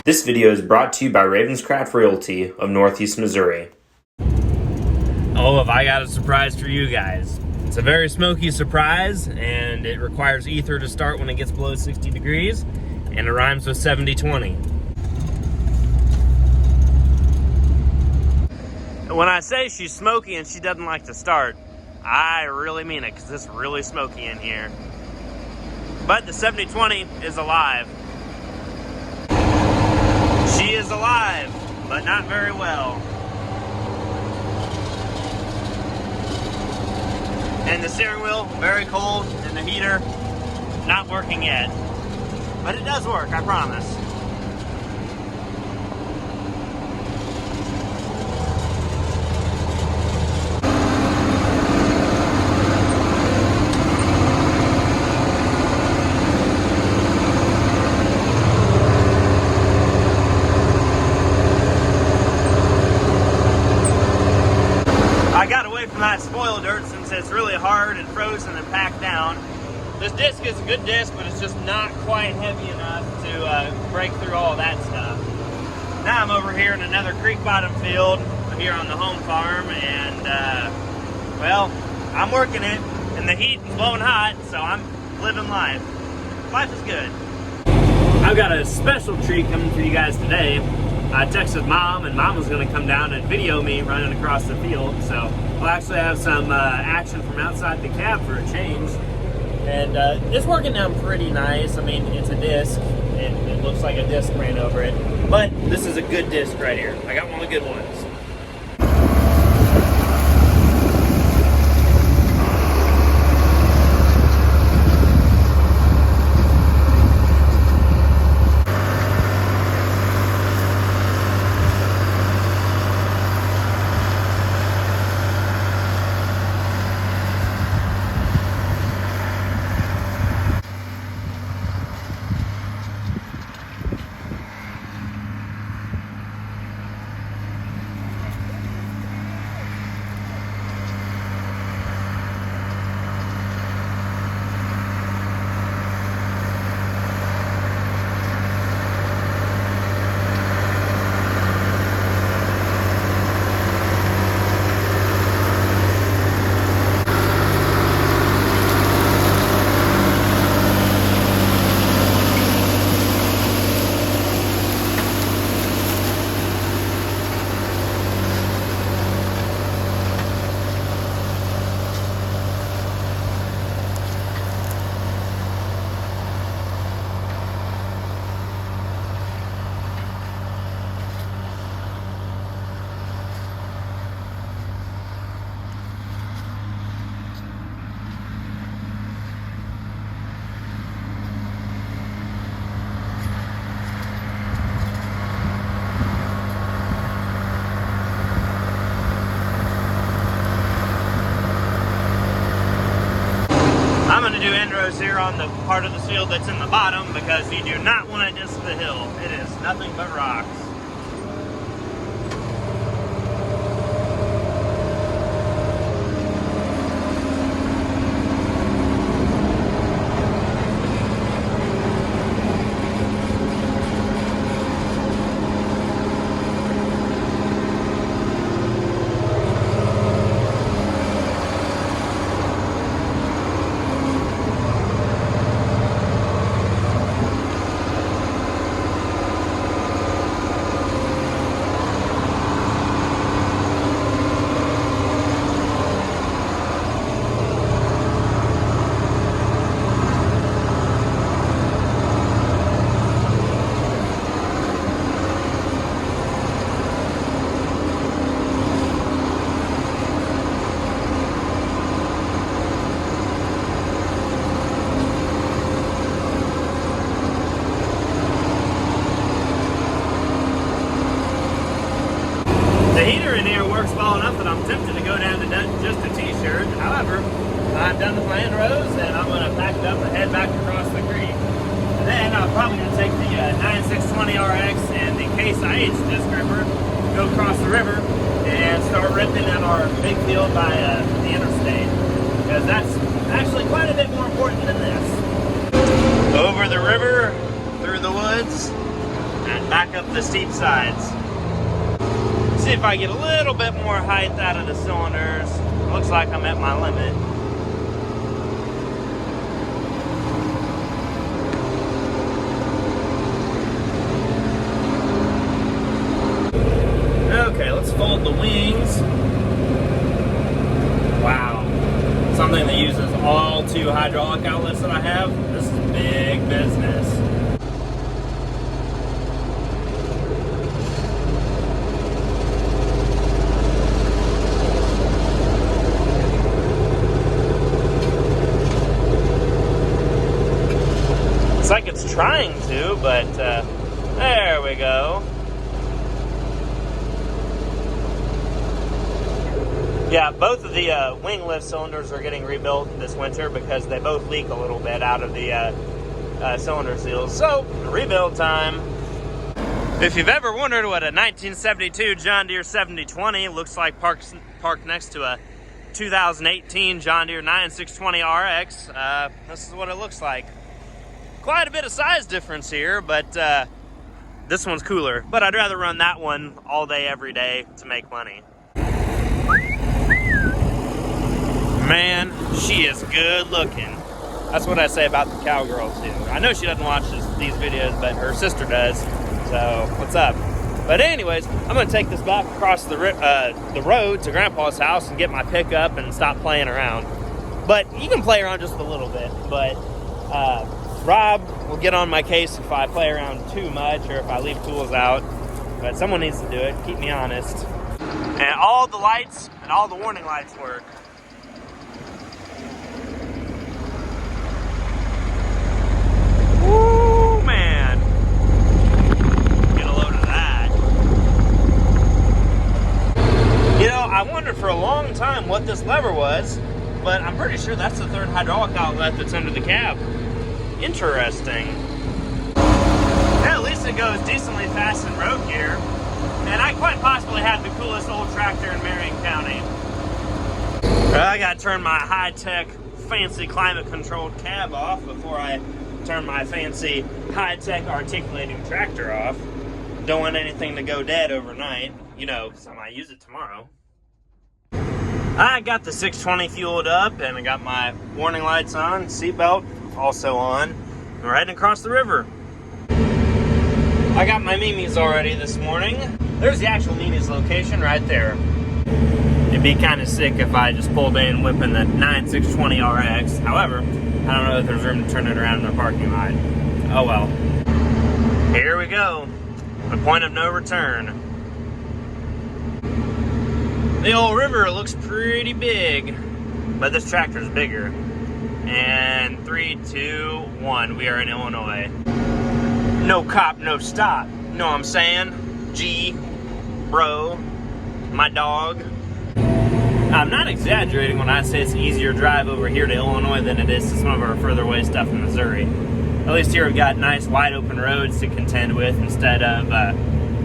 This video is brought to you by Ravenscraft Realty of Northeast Missouri. Oh, have I got a surprise for you guys. It's a very smoky surprise, and it requires ether to start when it gets below 60 degrees, and it rhymes with 70-20. When I say she's smoky and she doesn't like to start, I really mean it, because it's really smoky in here. But the 70-20 is alive. She is alive, but not very well. And the steering wheel, very cold, and the heater, not working yet. But it does work, I promise. I got away from that spoil dirt since it's really hard and frozen and packed down. This disc is a good disc, but it's just not quite heavy enough to break through all that stuff. Now I'm over here in another creek bottom field here on the home farm, and well, I'm working it, and the heat is blowing hot, so I'm living life. Life is good. I've got a special treat coming for you guys today. I texted Mom, and Mom was going to come down and video me running across the field, so we'll actually have some action from outside the cab for a change. And it's working down pretty nice. I mean, it's a disc. It looks like a disc ran over it, but this is a good disc right here. I got one of the good ones. I'm going to do endros here on the part of the field that's in the bottom, because you do not want to disc the hill. It is nothing but rocks. The heater in here works well enough that I'm tempted to go down to just a t-shirt. However, I've done my rows, and I'm going to pack it up and head back across the creek. And then I'm probably going to take the 9620RX and the Case IH disc ripper, go across the river, and start ripping in our big field by the interstate. Because that's actually quite a bit more important than this. Over the river, through the woods, back up the steep sides. See if I get a little bit more height out of the cylinders. Looks like I'm at my limit. Okay, let's fold the wings. Wow. Something that uses all 2 hydraulic outlets that I have. This is big business. It's like it's trying to, but there we go. Yeah, both of the wing lift cylinders are getting rebuilt this winter because they both leak a little bit out of the cylinder seals. So, rebuild time. If you've ever wondered what a 1972 John Deere 7020 looks like parked next to a 2018 John Deere 9620 RX, this is what it looks like. Quite a bit of size difference here, but this one's cooler. But I'd rather run that one all day, every day to make money. Man, she is good looking. That's what I say about the cowgirl too. I know she doesn't watch these videos, but her sister does. So what's up? But anyways, I'm gonna take this back across the road to Grandpa's house and get my pickup and stop playing around. But you can play around just a little bit. But Rob will get on my case if I play around too much or if I leave tools out. But someone needs to do it. Keep me honest. And all the lights and all the warning lights work. Woo, man. Get a load of that. You know, I wondered for a long time what this lever was, but I'm pretty sure that's the 3rd hydraulic outlet that's under the cab. Interesting. Yeah, at least it goes decently fast in road gear. And I quite possibly have the coolest old tractor in Marion County. I gotta turn my high-tech, fancy climate-controlled cab off before I turn my fancy high-tech articulating tractor off. Don't want anything to go dead overnight, you know, because I might use it tomorrow. I got the 620 fueled up and I got my warning lights on, seatbelt also on. We're heading across the river. I got my Mimi's already this morning. There's the actual Mimi's location right there. It'd be kind of sick if I just pulled in whipping the 9620 RX. However, I don't know if there's room to turn it around in the parking lot. Oh well. Here we go. The point of no return. The old river looks pretty big, but this tractor's bigger. And 3, 2, 1, we are in Illinois. No cop, no stop. You know what I'm saying? G, bro, my dog. I'm not exaggerating when I say it's an easier drive over here to Illinois than it is to some of our further away stuff in Missouri. At least here we've got nice wide open roads to contend with instead of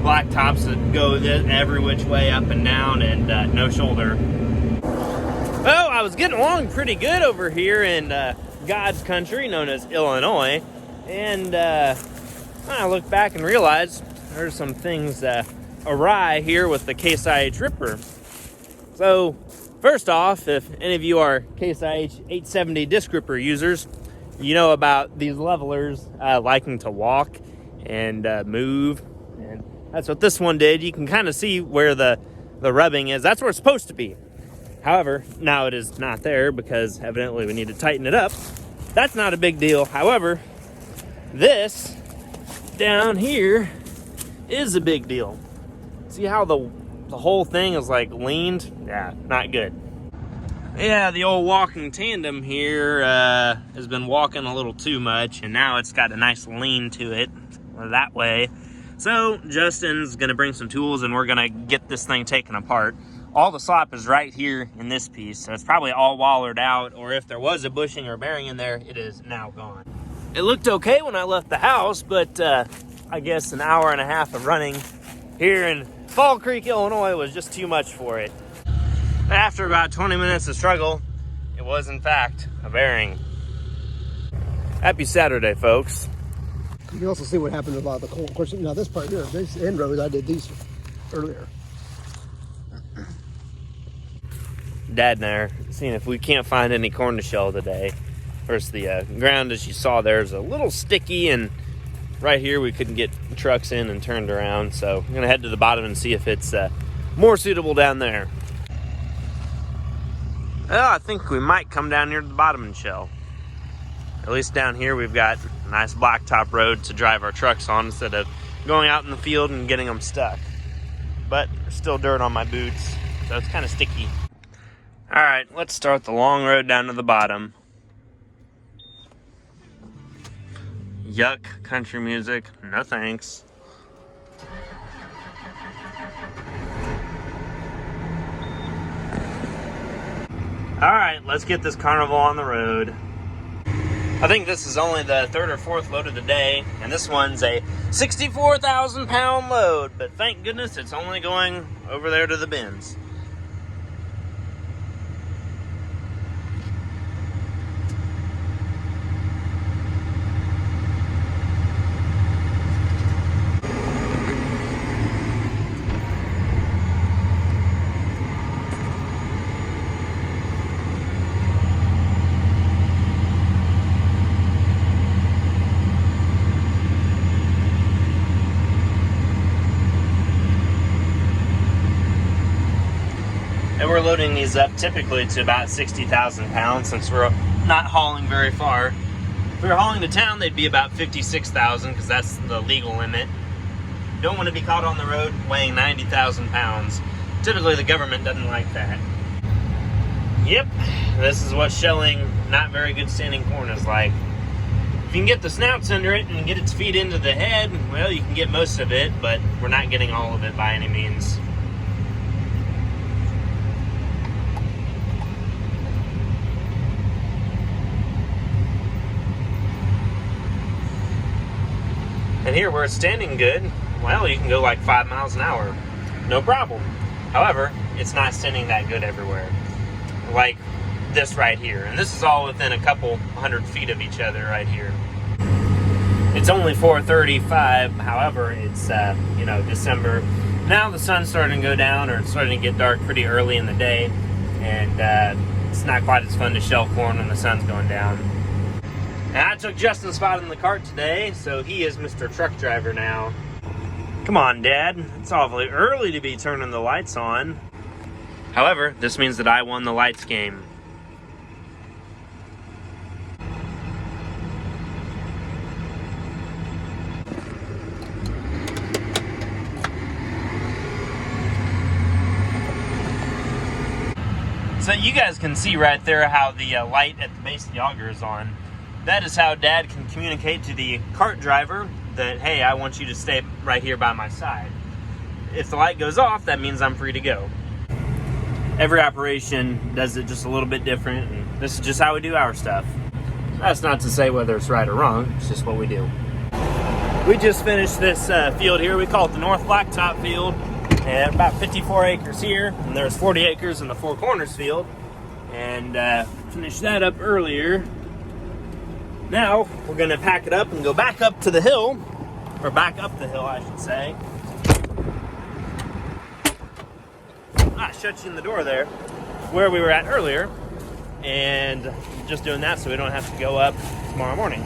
black tops that go every which way up and down and no shoulder. Well, I was getting along pretty good over here in God's country known as Illinois, and I look back and realize there's some things awry here with the Case IH Ripper. So, first off, if any of you are Case IH 870 disc ripper users, you know about these levelers liking to walk and move, and that's what this one did. You can kind of see where the rubbing is. That's where it's supposed to be. However, now it is not there because evidently we need to tighten it up. That's not a big deal. However, this down here is a big deal. See how the whole thing is like leaned? Yeah, not good. Yeah, the old walking tandem here has been walking a little too much, and now it's got a nice lean to it that way. So Justin's gonna bring some tools and we're gonna get this thing taken apart. All the slop is right here in this piece, so it's probably all wallered out, or if there was a bushing or bearing in there, it is now gone. It looked okay when I left the house, but I guess an hour and a half of running here in Fall Creek, Illinois was just too much for it. After about 20 minutes of struggle, it was in fact a bearing. Happy Saturday, folks. You can also see what happened to a lot of the corn. Of course, now this part here, these end rows, I did these earlier. Dad and I are seeing if we can't find any corn to shell today. First, the ground, as you saw there, is a little sticky, and right here we couldn't get trucks in and turned around. So I'm going to head to the bottom and see if it's more suitable down there. Well, I think we might come down near the bottom and shell. At least down here we've got a nice blacktop road to drive our trucks on instead of going out in the field and getting them stuck. But there's still dirt on my boots, so it's kind of sticky. All right, let's start the long road down to the bottom. Yuck, country music, no thanks. All right, let's get this carnival on the road. I think this is only the third or fourth load of the day, and this one's a 64,000 pound load, but thank goodness it's only going over there to the bins. And we're loading these up typically to about 60,000 pounds since we're not hauling very far. If we were hauling to town, they'd be about 56,000 because that's the legal limit. Don't want to be caught on the road weighing 90,000 pounds. Typically the government doesn't like that. Yep, this is what shelling not very good standing corn is like. If you can get the snouts under it and get its feet into the head, well, you can get most of it, but we're not getting all of it by any means. And here where it's standing good, well, you can go like 5 miles an hour. No problem. However, it's not standing that good everywhere. Like this right here. And this is all within a couple 100 feet of each other right here. It's only 4:35. However, it's, December. Now the sun's starting to go down, or it's starting to get dark pretty early in the day. And it's not quite as fun to shell corn when the sun's going down. And I took Justin's spot in the cart today, so he is Mr. Truck Driver now. Come on, Dad. It's awfully early to be turning the lights on. However, this means that I won the lights game. So you guys can see right there how the light at the base of the auger is on. That is how Dad can communicate to the cart driver that, hey, I want you to stay right here by my side. If the light goes off, that means I'm free to go. Every operation does it just a little bit different, and this is just how we do our stuff. That's not to say whether it's right or wrong, it's just what we do. We just finished this field here. We call it the North Blacktop Field, and about 54 acres here, and there's 40 acres in the Four Corners field, and finished that up earlier. Now, we're going to pack it up and go back up to the hill, or back up the hill, I should say. Shut you in the door there, where we were at earlier, and just doing that so we don't have to go up tomorrow morning.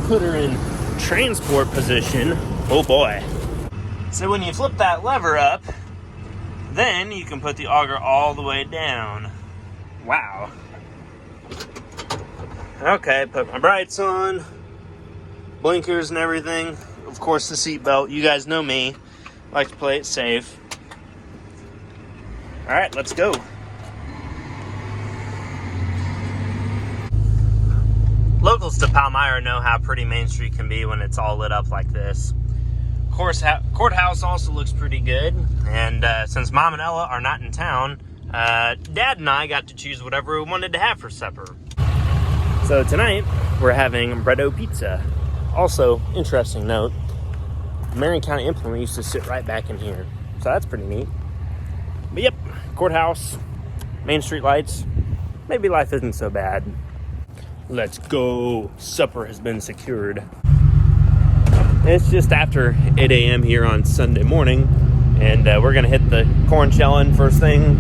Put her in transport position. Oh boy. So when you flip that lever up, then you can put the auger all the way down. Wow. Okay, put my brights on, blinkers and everything. Of course, the seatbelt. You guys know me. I like to play it safe. All right, let's go. Locals to Palmyra know how pretty Main Street can be when it's all lit up like this. Of course, courthouse also looks pretty good. And since Mom and Ella are not in town, Dad and I got to choose whatever we wanted to have for supper. So tonight, we're having Breddo Pizza. Also, interesting note, Marion County Implement used to sit right back in here. So that's pretty neat. But yep, courthouse, Main Street lights. Maybe life isn't so bad. Let's go. Supper has been secured. It's just after 8 a.m. here on Sunday morning, and we're going to hit the corn shelling first thing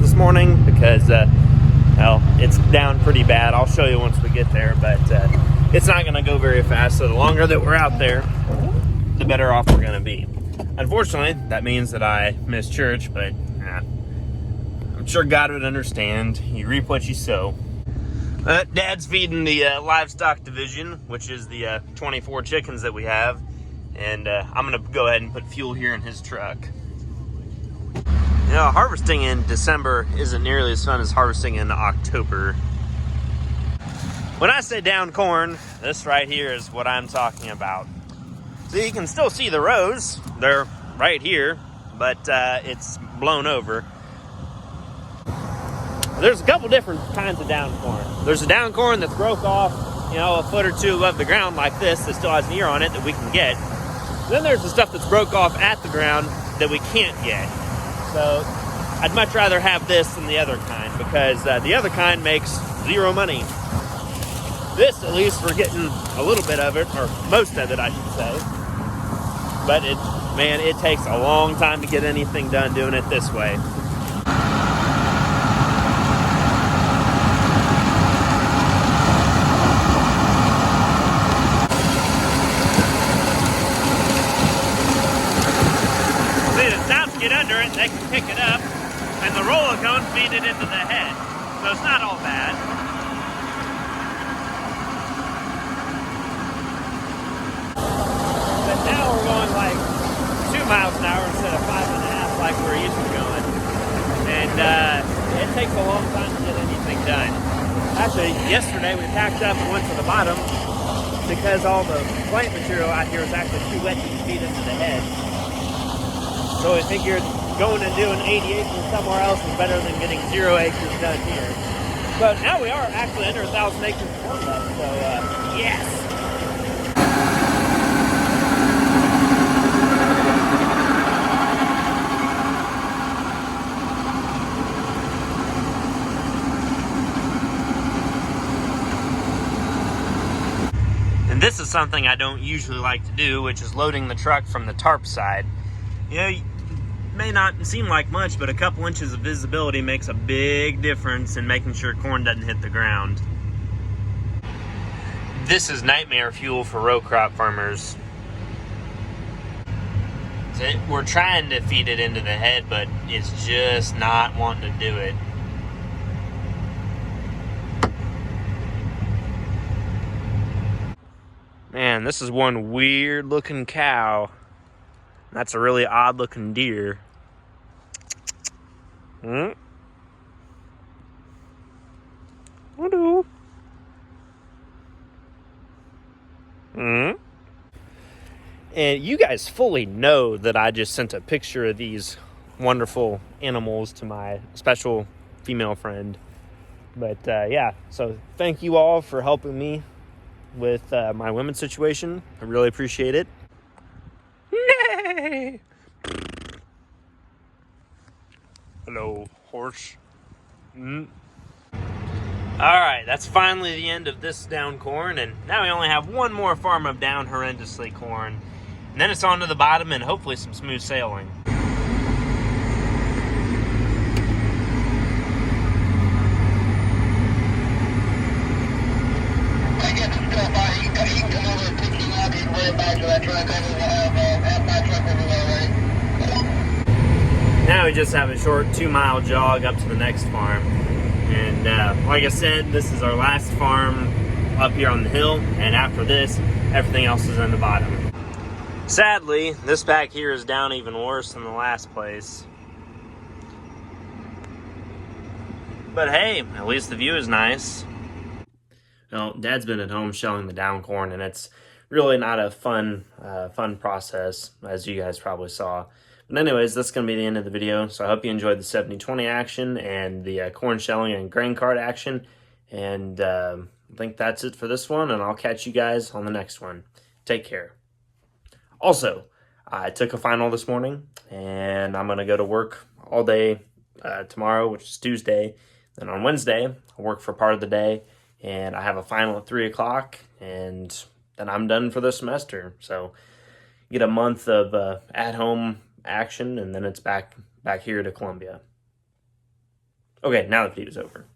this morning because, well, it's down pretty bad. I'll show you once we get there, but it's not going to go very fast, so the longer that we're out there, the better off we're going to be. Unfortunately, that means that I miss church, but I'm sure God would understand. You reap what you sow. Dad's feeding the livestock division, which is the 24 chickens that we have, and I'm going to go ahead and put fuel here in his truck. You know, harvesting in December isn't nearly as fun as harvesting in October. When I say down corn, this right here is what I'm talking about. So you can still see the rows. They're right here, but it's blown over. There's a couple different kinds of down corn. There's a down corn that's broke off, you know, a foot or two above the ground like this that still has an ear on it that we can get. Then there's the stuff that's broke off at the ground that we can't get. So I'd much rather have this than the other kind because the other kind makes zero money. This, at least, we're getting a little bit of it, or most of it, I should say. But it takes a long time to get anything done doing it this way. Get under it, they can pick it up, and the roller cone feed it into the head. So it's not all bad. But now we're going like 2 miles an hour instead of 5.5 like we're used to going. And it takes a long time to get anything done. Actually, yesterday we packed up and went to the bottom because all the plant material out here is actually too wet to feed into the head. So I figured going and doing 80 acres somewhere else is better than getting 0 acres done here. But now we are actually under 1,000 acres of corn left, so yes! And this is something I don't usually like to do, which is loading the truck from the tarp side. You know, it may not seem like much, but a couple inches of visibility makes a big difference in making sure corn doesn't hit the ground. This is nightmare fuel for row crop farmers. We're trying to feed it into the head, but it's just not wanting to do it. Man, this is one weird looking cow. That's a really odd looking deer. Hello. And you guys fully know that I just sent a picture of these wonderful animals to my special female friend. But yeah, so thank you all for helping me with my women's situation. I really appreciate it. Nay! Hello, horse. Alright, that's finally the end of this down corn, and now we only have one more farm of down horrendously corn. And then it's on to the bottom and hopefully some smooth sailing. I get some stuff out. He can come over and pick you up. He can bring it back to that truck. I will have my truck over there ready. Now we just have a short 2-mile jog up to the next farm. And like I said, this is our last farm up here on the hill. And after this, everything else is in the bottom. Sadly, this back here is down even worse than the last place. But hey, at least the view is nice. Well, Dad's been at home shelling the down corn, and it's really not a fun process, as you guys probably saw. But anyways, that's going to be the end of the video. So I hope you enjoyed the 70-20 action and the corn shelling and grain cart action. And I think that's it for this one, and I'll catch you guys on the next one. Take care. Also, I took a final this morning, and I'm going to go to work all day tomorrow, which is Tuesday. Then on Wednesday, I'll work for part of the day. and I have a final at 3 o'clock, and then I'm done for the semester. So get a month of at-home action, and then it's back here to Columbia. Okay, now the video's over.